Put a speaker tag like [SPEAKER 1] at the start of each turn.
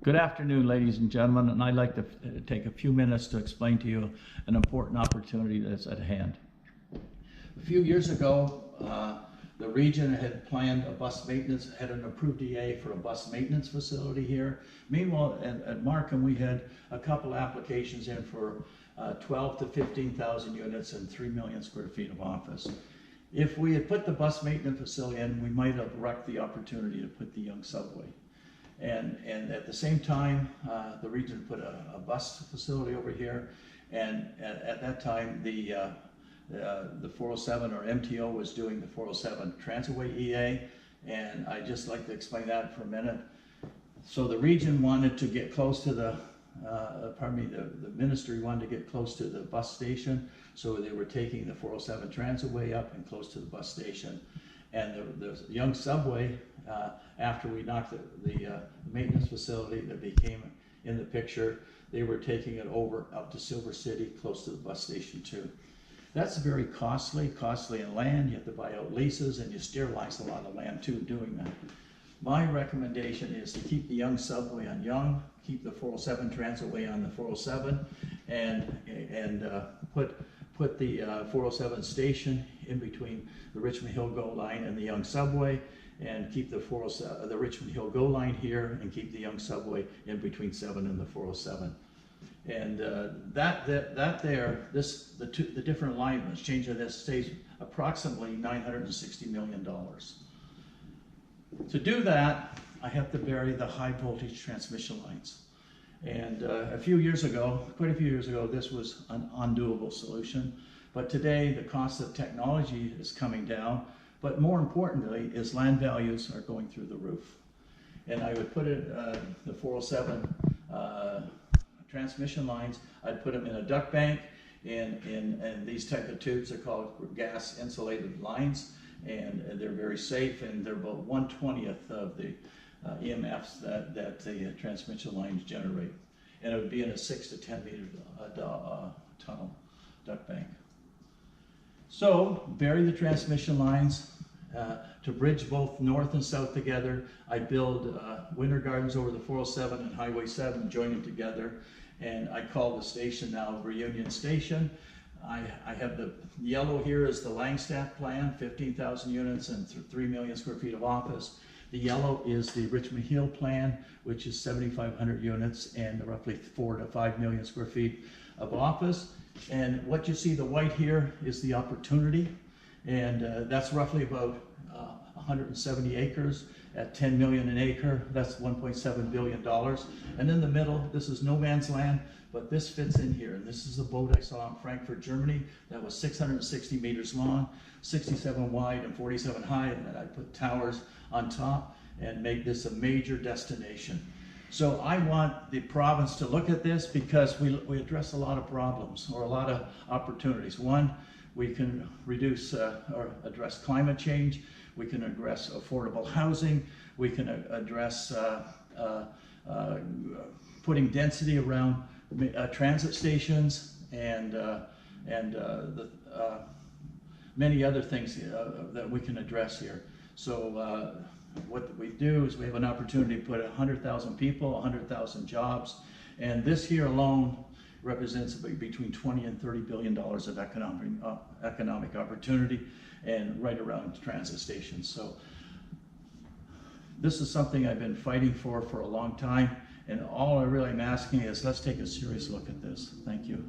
[SPEAKER 1] Good afternoon, ladies and gentlemen, and I'd like to take a few minutes to explain to you an important opportunity that's at hand. A few years ago, the region had planned a bus maintenance, had an approved EA for a bus maintenance facility here. Meanwhile, at Markham, we had a couple applications in for 12 to 15,000 units and 3 million square feet of office. If we had put the bus maintenance facility in, we might have wrecked the opportunity to put the Yonge subway. And at the same time, the region put a bus facility over here, and at that time the 407 or MTO was doing the 407 Transitway EA, and I'd just like to explain that for a minute. So the region wanted to get close to the ministry wanted to get close to the bus station, so they were taking the 407 Transitway up and close to the bus station. And the Yonge subway, after we knocked the maintenance facility that became in the picture, they were taking it over up to Silver City, close to the bus station too. That's very costly in land. You have to buy out leases, and you sterilize a lot of land too doing that. My recommendation is to keep the Yonge subway on Yonge, keep the 407 Transitway on the 407, and put the 407 station in between the Richmond Hill GO line and the Yonge subway, and keep the Richmond Hill GO line here, and keep the Yonge subway in between 7 and the 407. And the different alignments, changing this stays approximately $960 million. To do that, I have to bury the high voltage transmission lines. And quite a few years ago, this was an undoable solution. But today, the cost of technology is coming down. But more importantly, is land values are going through the roof. And I would put it, the 407 transmission lines, I'd put them in a duct bank, and these type of tubes are called gas insulated lines, and they're very safe, and they're about 1/20th of the EMFs that the transmission lines generate. And it would be in a 6 to 10 meter tunnel duct bank. So bury the transmission lines to bridge both north and south together. I build winter gardens over the 407 and Highway 7, join them together, and I call the station now Reunion Station. I have the yellow here is the Langstaff plan, 15,000 units and 3 million square feet of office. The yellow is the Richmond Hill plan, which is 7,500 units and roughly 4 to 5 million square feet of office. And what you see, the white here, is the opportunity, and that's roughly about 170 acres at 10 million an acre. That's $1.7 billion. And in the middle, this is no man's land, but this fits in here. And this is the boat I saw in Frankfurt, Germany, that was 660 meters long, 67 wide and 47 high, and I put towers on top and make this a major destination. So I want the province to look at this, because we address a lot of problems or a lot of opportunities. One, we can reduce or address climate change. We can address affordable housing. We can address putting density around transit stations and many other things that we can address here. So what we do is we have an opportunity to put 100,000 people, 100,000 jobs, and this here alone represents between 20 and 30 billion dollars of economic opportunity, and right around transit stations. So this is something I've been fighting for a long time, and all I really am asking is let's take a serious look at this. Thank you.